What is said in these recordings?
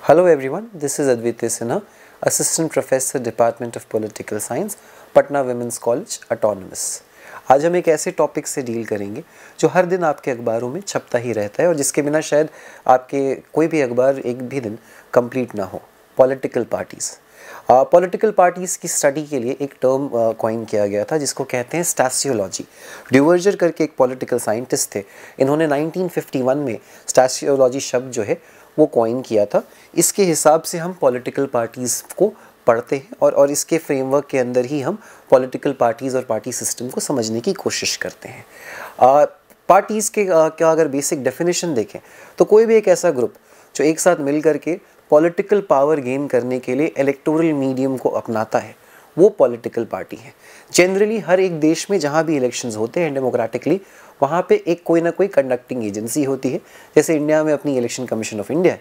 Hello everyone, this is Advitya Sinha, Assistant Professor, Department of Political Science, Patna women's college autonomous. आज हम एक ऐसे topic से deal करेंगे जो हर दिन आपके अखबारों में छपता ही रहता है और जिसके बिना शायद आपके कोई भी अखबार एक भी दिन कंप्लीट ना हो, पॉलिटिकल पार्टीज़। पॉलिटिकल पार्टीज़ की स्टडी के लिए एक टर्म कॉइन किया गया था जिसको कहते हैं स्टैसियोलॉजी। ड्यूवर्जर करके एक पॉलिटिकल साइंटिस्ट थे, इन्होंने 1951 में स्टैसियोलॉजी शब्द जो है वो कॉइन किया था। इसके हिसाब से हम पॉलिटिकल पार्टीज़ को पढ़ते हैं और इसके फ्रेमवर्क के अंदर ही हम पॉलिटिकल पार्टीज़ और पार्टी सिस्टम को समझने की कोशिश करते हैं। पार्टीज़ के क्या अगर बेसिक डेफिनेशन देखें तो कोई भी एक ऐसा ग्रुप जो एक साथ मिल करके पॉलिटिकल पावर गेन करने के लिए इलेक्टोरल मीडियम को अपनाता है वो पॉलिटिकल पार्टी है। जनरली हर एक देश में जहाँ भी इलेक्शंस होते हैं डेमोक्रेटिकली, वहाँ पे एक कोई ना कोई कंडक्टिंग एजेंसी होती है। जैसे इंडिया में अपनी इलेक्शन कमीशन ऑफ इंडिया है,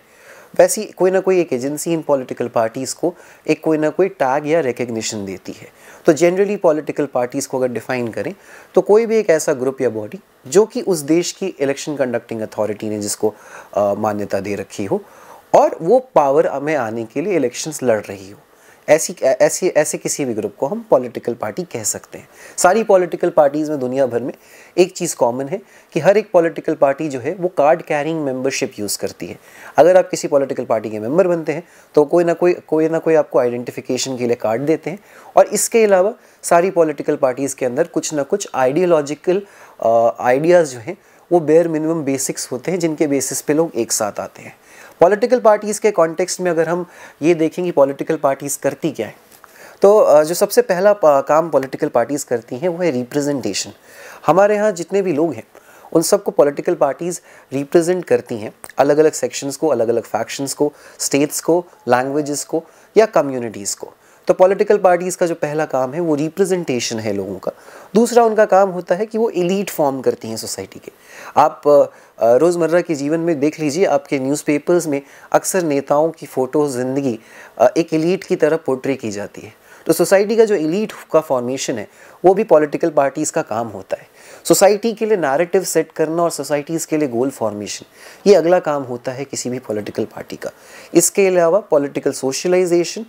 वैसी कोई ना कोई एक एजेंसी इन पॉलिटिकल पार्टीज़ को एक कोई ना कोई टैग या रिकग्निशन देती है। तो जनरली पॉलिटिकल पार्टीज़ को अगर डिफ़ाइन करें तो कोई भी एक ऐसा ग्रुप या बॉडी जो कि उस देश की इलेक्शन कंडक्टिंग अथॉरिटी ने जिसको मान्यता दे रखी हो और वो पावर में आने के लिए इलेक्शंस लड़ रही हो, ऐसे किसी भी ग्रुप को हम पॉलिटिकल पार्टी कह सकते हैं। सारी पॉलिटिकल पार्टीज़ में दुनिया भर में एक चीज़ कॉमन है कि हर एक पॉलिटिकल पार्टी जो है वो कार्ड कैरिंग मेंबरशिप यूज़ करती है। अगर आप किसी पॉलिटिकल पार्टी के मेंबर बनते हैं तो कोई ना कोई आपको आइडेंटिफिकेशन के लिए कार्ड देते हैं। और इसके अलावा सारी पॉलिटिकल पार्टीज़ के अंदर कुछ ना कुछ आइडियोलॉजिकल आइडियाज़ जो हैं वो बेयर मिनिमम बेसिक्स होते हैं जिनके बेसिस पे लोग एक साथ आते हैं। पॉलिटिकल पार्टीज़ के कॉन्टेक्स्ट में अगर हम ये देखें कि पॉलिटिकल पार्टीज़ करती क्या है, तो जो सबसे पहला काम पॉलिटिकल पार्टीज़ करती हैं वो है रिप्रेजेंटेशन। हमारे यहाँ जितने भी लोग हैं उन सबको पॉलिटिकल पार्टीज़ रिप्रेजेंट करती हैं, अलग अलग सेक्शंस को, अलग अलग फैक्शंस को, स्टेट्स को, लैंग्वेजेस को या कम्युनिटीज़ को। तो पॉलिटिकल पार्टीज़ का जो पहला काम है वो रिप्रेजेंटेशन है लोगों का। दूसरा उनका काम होता है कि वो एलीट फॉर्म करती हैं सोसाइटी के। आप रोज़मर्रा के जीवन में देख लीजिए, आपके न्यूज़पेपर्स में अक्सर नेताओं की फ़ोटो ज़िंदगी एक एलीट की तरह पोर्ट्रे की जाती है। तो सोसाइटी का जो एलीट का फॉर्मेशन है वो भी पॉलिटिकल पार्टीज़ का काम होता है। सोसाइटी के लिए नैरेटिव सेट करना और सोसाइटीज़ के लिए गोल फॉर्मेशन, ये अगला काम होता है किसी भी पॉलिटिकल पार्टी का। इसके अलावा पॉलिटिकल सोशलाइजेशन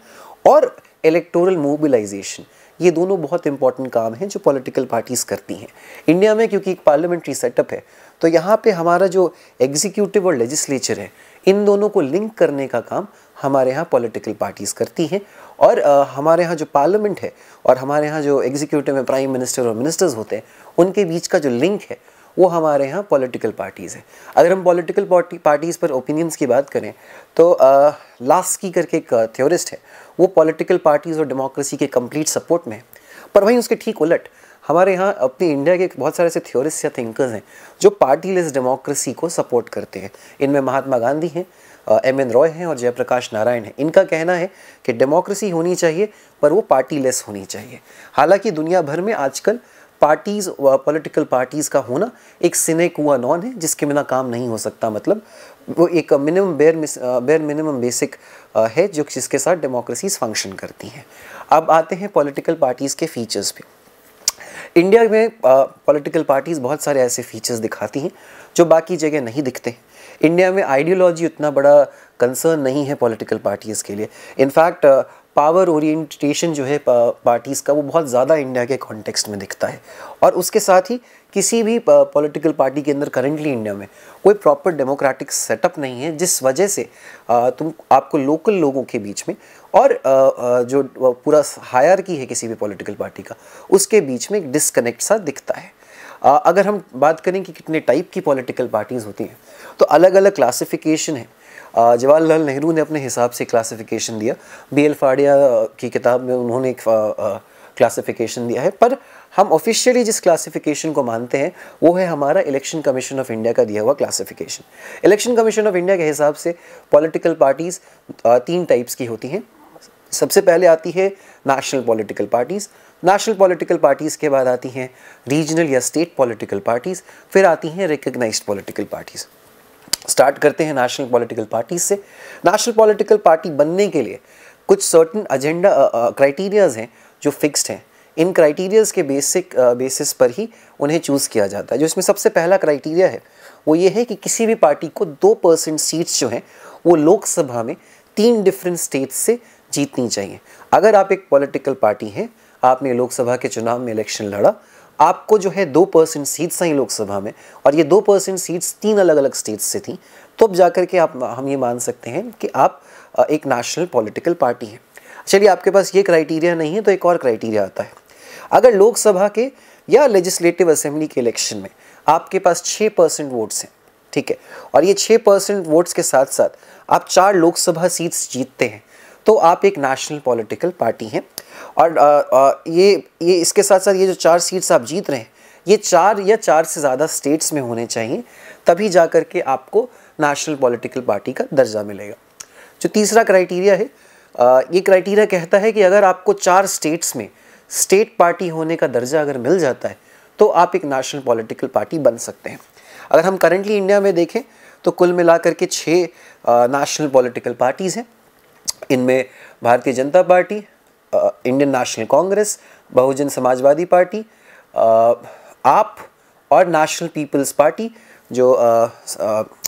और इलेक्टोरल मोबिलाइजेशन, ये दोनों बहुत इंपॉर्टेंट काम हैं जो पॉलिटिकल पार्टीज़ करती हैं। इंडिया में क्योंकि एक पार्लियामेंट्री सेटअप है तो यहाँ पे हमारा जो एग्जीक्यूटिव और लेजिस्लेचर है इन दोनों को लिंक करने का काम हमारे यहाँ पॉलिटिकल पार्टीज़ करती हैं। और हमारे यहाँ जो पार्लियामेंट है और हमारे यहाँ जो एग्जीक्यूटिव में प्राइम मिनिस्टर और मिनिस्टर्स होते हैं उनके बीच का जो लिंक है वो हमारे यहाँ पॉलिटिकल पार्टीज़ है। अगर हम पॉलिटिकल पार्टीज़ पर ओपिनियंस की बात करें तो लास्की करके एक थ्योरिस्ट है, वो पॉलिटिकल पार्टीज़ और डेमोक्रेसी के कंप्लीट सपोर्ट में है। पर वहीं उसके ठीक उलट हमारे यहाँ अपनी इंडिया के बहुत सारे ऐसे थ्योरिस्ट या थिंकर्स हैं जो पार्टीलेस डेमोक्रेसी को सपोर्ट करते हैं। इनमें महात्मा गांधी हैं, एम.एन. रॉय हैं और जयप्रकाश नारायण हैं। इनका कहना है कि डेमोक्रेसी होनी चाहिए पर वो पार्टीलेस होनी चाहिए। हालांकि दुनिया भर में आजकल पार्टीज़ व पॉलिटिकल पार्टीज़ का होना एक सिने क्वा नॉन है जिसके बिना काम नहीं हो सकता। मतलब वो एक बेयर मिनिमम बेसिक है जो जिसके साथ डेमोक्रेसीज फंक्शन करती हैं। अब आते हैं पॉलिटिकल पार्टीज़ के फीचर्स पे। इंडिया में पॉलिटिकल पार्टीज़ बहुत सारे ऐसे फीचर्स दिखाती हैं जो बाकी जगह नहीं दिखते। इंडिया में आइडियोलॉजी उतना बड़ा कंसर्न नहीं है पॉलिटिकल पार्टीज़ के लिए। इनफैक्ट पावर ओरिएंटेशन जो है पार्टीज़ का वो बहुत ज़्यादा इंडिया के कॉन्टेक्स्ट में दिखता है। और उसके साथ ही किसी भी पॉलिटिकल पार्टी के अंदर करेंटली इंडिया में कोई प्रॉपर डेमोक्रेटिक सेटअप नहीं है, जिस वजह से आपको लोकल लोगों के बीच में और जो पूरा हायरार्की है किसी भी पॉलिटिकल पार्टी का उसके बीच में एक डिस्कनेक्ट सा दिखता है। अगर हम बात करें कि कितने टाइप की पॉलिटिकल पार्टीज़ होती हैं तो अलग अलग क्लासिफिकेशन है। जवाहरलाल नेहरू ने अपने हिसाब से क्लासिफिकेशन दिया, बी.एल. फाड़िया की किताब में उन्होंने एक क्लासिफिकेशन दिया है। पर हम ऑफिशियली जिस क्लासिफिकेशन को मानते हैं वो है हमारा इलेक्शन कमीशन ऑफ इंडिया का दिया हुआ classification. Election commission of India के हिसाब से पॉलिटिकल पार्टीज़ 3 टाइप्स की होती हैं। सबसे पहले आती है national political parties, national political parties के बाद आती हैं रीजनल या स्टेट पॉलिटिकल पार्टीज़, फिर आती हैं रिकग्नाइज्ड पॉलिटिकल पार्टीज़। स्टार्ट करते हैं नेशनल पॉलिटिकल पार्टीज़ से। नेशनल पॉलिटिकल पार्टी बनने के लिए कुछ सर्टेन एजेंडा क्राइटेरियाज़ हैं जो फिक्स्ड हैं। इन क्राइटेरियाज़ के बेसिस पर ही उन्हें चूज़ किया जाता है। जो इसमें सबसे पहला क्राइटेरिया है वो ये है कि किसी भी पार्टी को 2% सीट्स जो हैं वो लोकसभा में 3 डिफरेंट स्टेट्स से जीतनी चाहिए। अगर आप एक पॉलिटिकल पार्टी हैं, आपने लोकसभा के चुनाव में इलेक्शन लड़ा, आपको जो है 2% सीट्स आई लोकसभा में और ये 2% सीट्स 3 अलग अलग स्टेट्स से थी, तो अब जाकर के हम ये मान सकते हैं कि आप एक नेशनल पॉलिटिकल पार्टी हैं। चलिए, आपके पास ये क्राइटेरिया नहीं है तो एक और क्राइटेरिया आता है। अगर लोकसभा के या लेजिस्लेटिव असेंबली के इलेक्शन में आपके पास 6% वोट्स हैं, ठीक है, और ये 6% वोट्स के साथ साथ आप 4 लोकसभा सीट्स जीतते हैं, तो आप एक नेशनल पॉलिटिकल पार्टी हैं। और ये इसके साथ साथ ये जो 4 सीट्स आप जीत रहे हैं, ये 4 या 4 से ज़्यादा स्टेट्स में होने चाहिए, तभी जा कर के आपको नेशनल पॉलिटिकल पार्टी का दर्जा मिलेगा। जो तीसरा क्राइटेरिया है, ये क्राइटेरिया कहता है कि अगर आपको 4 स्टेट्स में स्टेट पार्टी होने का दर्जा अगर मिल जाता है, तो आप एक नेशनल पॉलिटिकल पार्टी बन सकते हैं। अगर हम करंटली इंडिया में देखें तो कुल मिलाकर के 6 नेशनल पॉलिटिकल पार्टीज़ हैं। इनमें Bharatiya Janata party, Indian national Congress, Bahujan Samajwadi party, आप और नेशनल पीपल्स पार्टी जो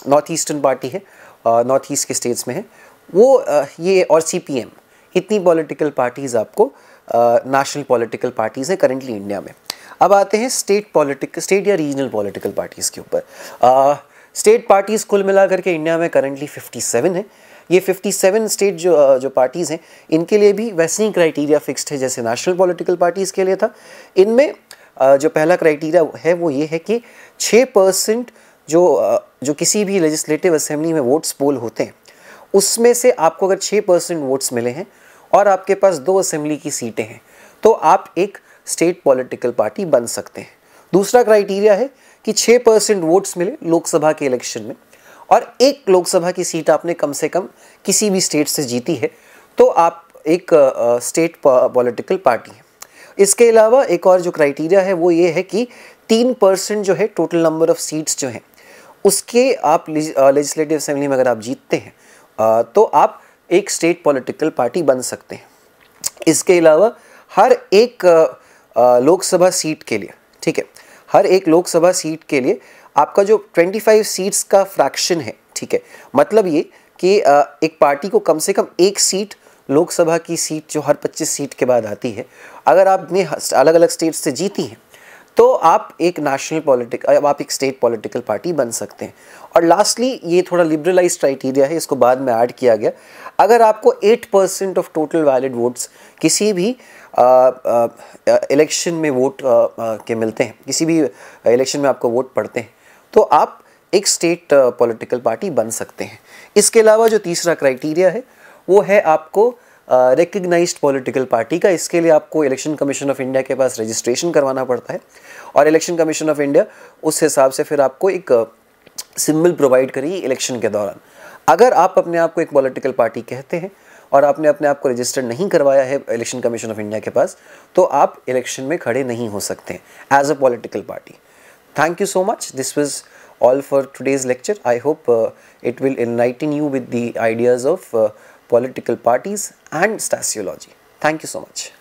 नॉर्थ ईस्टर्न पार्टी है, नॉर्थ ईस्ट के स्टेट्स में है वो, ये और CPM, इतनी पॉलिटिकल पार्टीज़ आपको नेशनल पॉलिटिकल पार्टीज़ है करंटली इंडिया में। अब आते हैं स्टेट या रीजनल पॉलिटिकल पार्टीज़ के ऊपर। स्टेट पार्टीज़ कुल मिलाकर के इंडिया में करंटली 57 है। ये 57 स्टेट जो पार्टीज़ हैं, इनके लिए भी वैसे ही क्राइटेरिया फिक्स्ड है जैसे नेशनल पॉलिटिकल पार्टीज़ के लिए था। इनमें जो पहला क्राइटेरिया है वो ये है कि 6% जो किसी भी लेजिस्लेटिव असेंबली में वोट्स पोल होते हैं, उसमें से आपको अगर 6% वोट्स मिले हैं और आपके पास 2 असेंबली की सीटें हैं, तो आप एक स्टेट पॉलिटिकल पार्टी बन सकते हैं। दूसरा क्राइटेरिया है कि 6% वोट्स मिले लोकसभा के इलेक्शन में और एक लोकसभा की सीट आपने कम से कम किसी भी स्टेट से जीती है, तो आप एक स्टेट पॉलिटिकल पार्टी हैं। इसके अलावा एक और जो क्राइटेरिया है वो ये है कि 3% जो है टोटल नंबर ऑफ़ सीट्स जो हैं, उसके आप लेजिस्लेटिव असेंबली में अगर आप जीतते हैं, तो आप एक स्टेट पॉलिटिकल पार्टी बन सकते हैं। इसके अलावा हर एक लोकसभा सीट के लिए, ठीक है, हर एक लोकसभा सीट के लिए आपका जो 25 सीट्स का फ्रैक्शन है, ठीक है, मतलब ये कि एक पार्टी को कम से कम एक सीट, लोकसभा की सीट जो हर 25 सीट के बाद आती है, अगर आपने अलग अलग स्टेट से जीती हैं, तो आप एक आप एक स्टेट पॉलिटिकल पार्टी बन सकते हैं। और लास्टली, ये थोड़ा लिबरलाइज्ड क्राइटेरिया है, इसको बाद में ऐड किया गया। अगर आपको 8% ऑफ टोटल वैलिड वोट्स किसी भी इलेक्शन में वोट के मिलते हैं, किसी भी इलेक्शन में आपको वोट पड़ते हैं, तो आप एक स्टेट पॉलिटिकल पार्टी बन सकते हैं। इसके अलावा जो तीसरा क्राइटेरिया है वो है आपको रिकग्नाइज्ड पॉलिटिकल पार्टी का। इसके लिए आपको इलेक्शन कमीशन ऑफ इंडिया के पास रजिस्ट्रेशन करवाना पड़ता है और इलेक्शन कमीशन ऑफ इंडिया उस हिसाब से फिर आपको एक सिंबल प्रोवाइड करेगी इलेक्शन के दौरान। अगर आप अपने आप को एक पॉलिटिकल पार्टी कहते हैं और आपने अपने आप को रजिस्टर नहीं करवाया है इलेक्शन कमीशन ऑफ इंडिया के पास, तो आप इलेक्शन में खड़े नहीं हो सकते as a political party. Thank you so much. This was all for today's lecture. I hope it will enlighten you with the ideas of political parties and Stasiology. Thank you so much.